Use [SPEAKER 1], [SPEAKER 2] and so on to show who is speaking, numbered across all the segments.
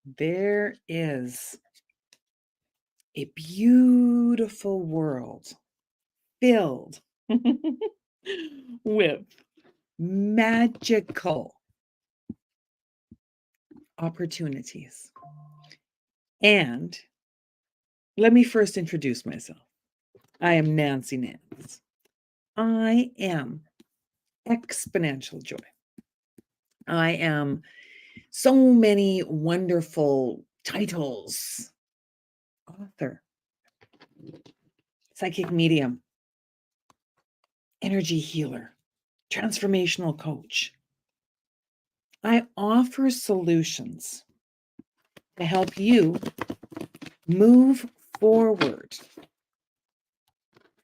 [SPEAKER 1] There is a beautiful world filled with magical opportunities. And let me first introduce myself. I am Nancy Nance. I am exponential joy. I am so many wonderful titles: author, psychic medium, energy healer, transformational coach. I offer solutions to help you move forward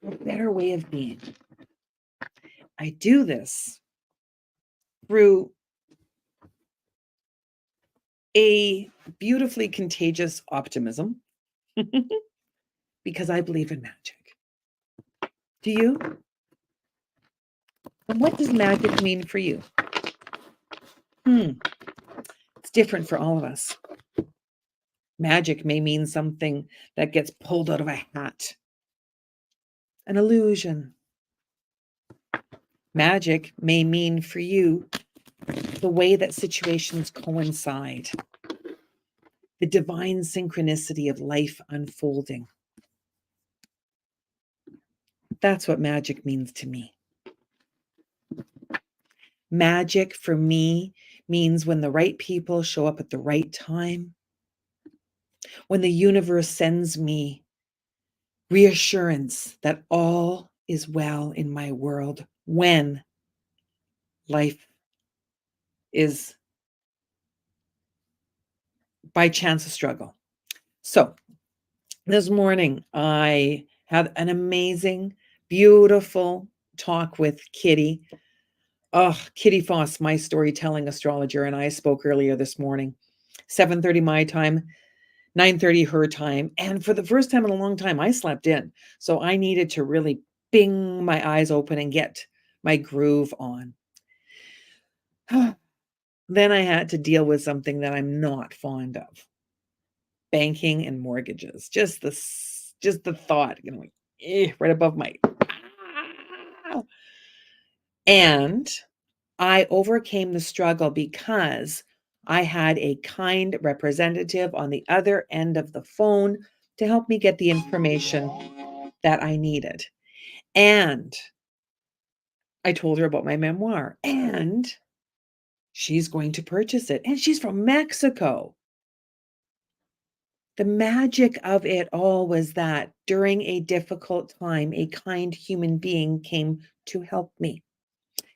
[SPEAKER 1] to a better way of being. I do this through a beautifully contagious optimism because I believe in magic. Do you? And what does magic mean for you? It's different for all of us. Magic may mean something that gets pulled out of a hat, an illusion. Magic may mean for you the way that situations coincide, the divine synchronicity of life unfolding. That's what magic means to me. Magic for me means when the right people show up at the right time, when the universe sends me reassurance that all is well in my world, when life is by chance a struggle. So this morning, I had an amazing, beautiful talk with Kitty. Oh, Kitty Foss, my storytelling astrologer, and I spoke earlier this morning, 7:30 my time, 9:30 her time. And for the first time in a long time, I slept in. So I needed to really bing my eyes open and get my groove on. Then I had to deal with something that I'm not fond of: banking and mortgages. Just the thought, right above my. And I overcame the struggle because I had a kind representative on the other end of the phone to help me get the information that I needed. And I told her about my memoir, and she's going to purchase it. And she's from Mexico. The magic of it all was that during a difficult time, a kind human being came to help me,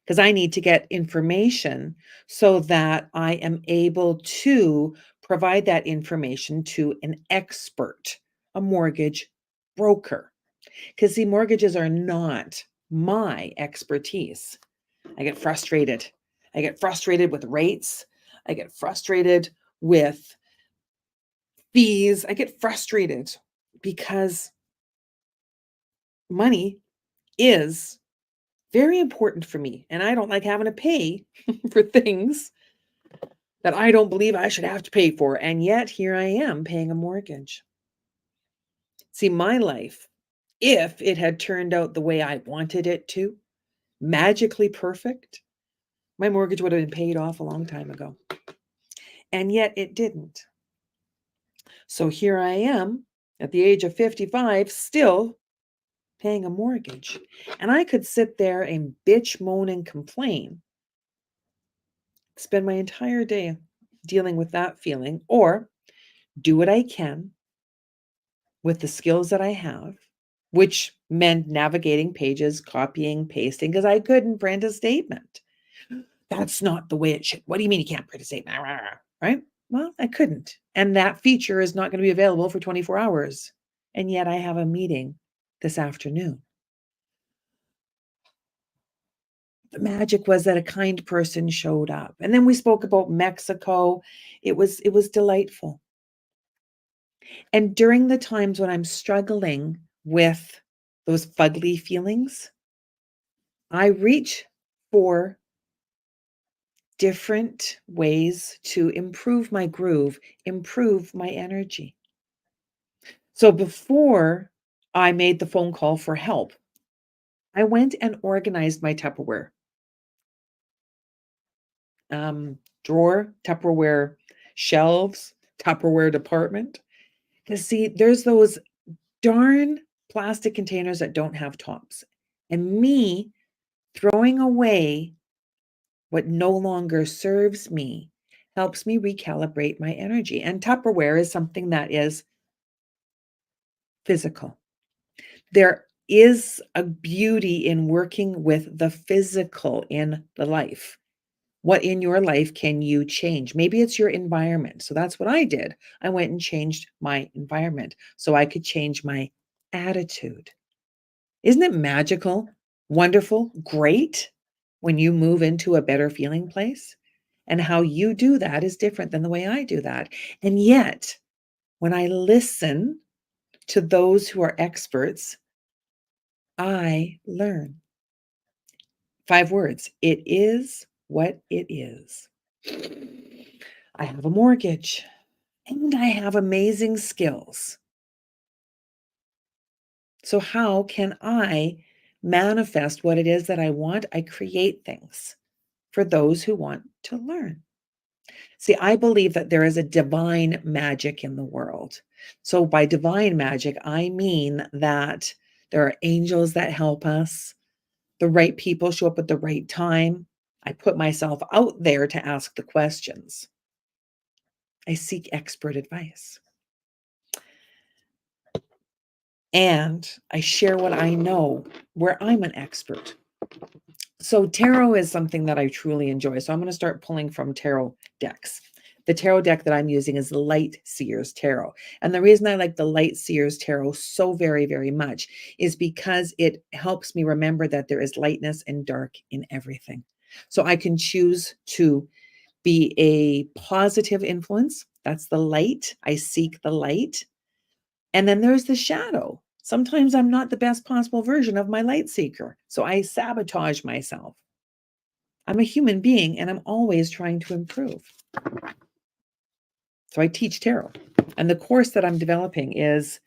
[SPEAKER 1] because I need to get information so that I am able to provide that information to an expert, a mortgage broker. Because see, mortgages are not my expertise. I get frustrated. I get frustrated with rates. I get frustrated with fees. I get frustrated because money is very important for me, and I don't like having to pay for things that I don't believe I should have to pay for. And yet here I am paying a mortgage. See, my life, if it had turned out the way I wanted it to, magically perfect, my mortgage would have been paid off a long time ago. And yet it didn't. So here I am at the age of 55, still paying a mortgage. And I could sit there and bitch, moan, and complain, spend my entire day dealing with that feeling, or do what I can with the skills that I have, which meant navigating pages, copying, pasting, because I couldn't print a statement. That's not the way it should. What do you mean you can't print a statement? Right? Well, I couldn't. And that feature is not going to be available for 24 hours. And yet I have a meeting this afternoon. The magic was that a kind person showed up. And then we spoke about Mexico. It was delightful. And during the times when I'm struggling with those fugly feelings, I reach for different ways to improve my groove, improve my energy. So before I made the phone call for help, I went and organized my Tupperware drawer, Tupperware shelves, Tupperware department. Because see, there's those darn plastic containers that don't have tops. And me throwing away what no longer serves me helps me recalibrate my energy. And Tupperware is something that is physical. There is a beauty in working with the physical in the life. What in your life can you change? Maybe it's your environment. So that's what I did. I went and changed my environment so I could change my attitude. Isn't it magical, wonderful, great when you move into a better feeling place? And how you do that is different than the way I do that. And yet, when I listen to those who are experts, I learn. 5 words. It is what it is. I have a mortgage and I have amazing skills. So, how can I manifest what it is that I want? I create things for those who want to learn. See, I believe that there is a divine magic in the world. So, by divine magic, I mean that there are angels that help us, the right people show up at the right time. I put myself out there to ask the questions. I seek expert advice. And I share what I know where I'm an expert. So tarot is something that I truly enjoy. So I'm going to start pulling from tarot decks. The tarot deck that I'm using is Light Seers Tarot. And the reason I like the Light Seers Tarot so very, very much is because it helps me remember that there is lightness and dark in everything. So I can choose to be a positive influence. That's the light. I seek the light. And then there's the shadow. Sometimes I'm not the best possible version of my light seeker. So I sabotage myself. I'm a human being and I'm always trying to improve. So I teach tarot. And the course that I'm developing is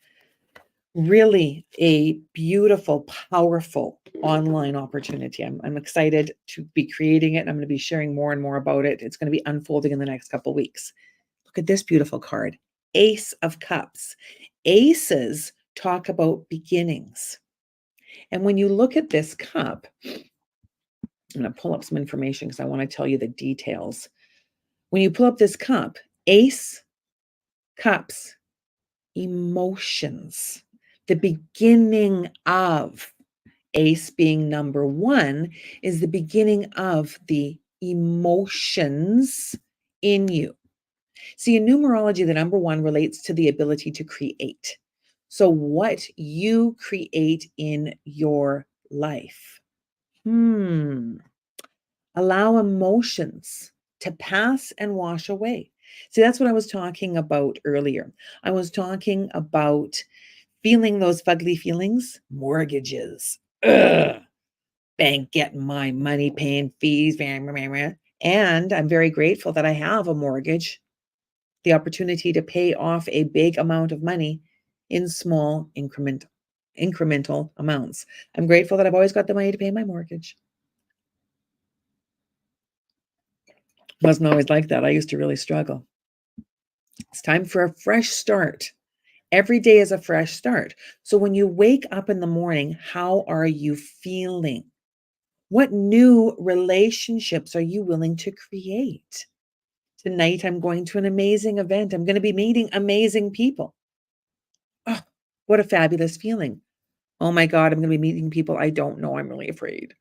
[SPEAKER 1] really a beautiful, powerful online opportunity. I'm excited to be creating it. I'm going to be sharing more and more about it. It's going to be unfolding in the next couple of weeks. Look at this beautiful card, Ace of Cups. Aces talk about beginnings. And when you look at this cup, I'm going to pull up some information because I want to tell you the details. When you pull up this cup, Ace, Cups, emotions, the beginning of, Ace being number 1, is the beginning of the emotions in you. See, in numerology, the number 1 relates to the ability to create. So what you create in your life. Allow emotions to pass and wash away. See, that's what I was talking about earlier. I was talking about feeling those fugly feelings, mortgages, ugh, bank getting my money, paying fees, and I'm very grateful that I have a mortgage, the opportunity to pay off a big amount of money in small incremental amounts. I'm grateful that I've always got the money to pay my mortgage. Wasn't always like that. I used to really struggle. It's time for a fresh start. Every day is a fresh start. So when you wake up in the morning, how are you feeling? What new relationships are you willing to create? Tonight, I'm going to an amazing event. I'm going to be meeting amazing people. Oh, what a fabulous feeling. Oh my God, I'm going to be meeting people I don't know. I'm really afraid.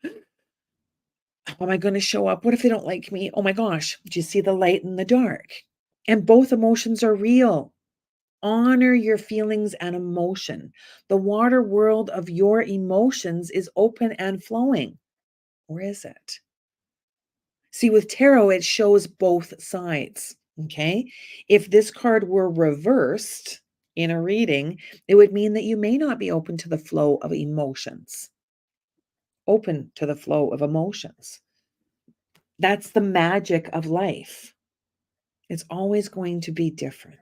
[SPEAKER 1] How am I going to show up? What if they don't like me? Oh my gosh, do you see the light and the dark? And both emotions are real. Honor your feelings and emotion. The water world of your emotions is open and flowing. Or is it? See, with tarot, it shows both sides. Okay. If this card were reversed in a reading, it would mean that you may not be open to the flow of emotions. Open to the flow of emotions. That's the magic of life. It's always going to be different.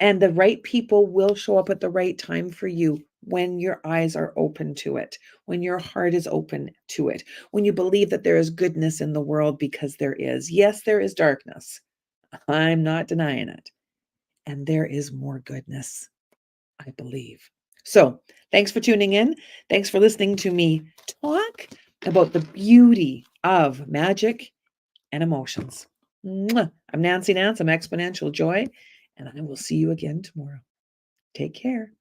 [SPEAKER 1] And the right people will show up at the right time for you when your eyes are open to it, when your heart is open to it, when you believe that there is goodness in the world because there is. Yes, there is darkness. I'm not denying it. And there is more goodness, I believe. So, thanks for tuning in. Thanks for listening to me talk about the beauty of magic and emotions. Mwah. I'm Nancy Nance. I'm Exponential Joy, and I will see you again tomorrow. Take care.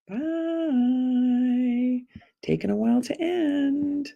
[SPEAKER 1] Bye. Taking a while to end.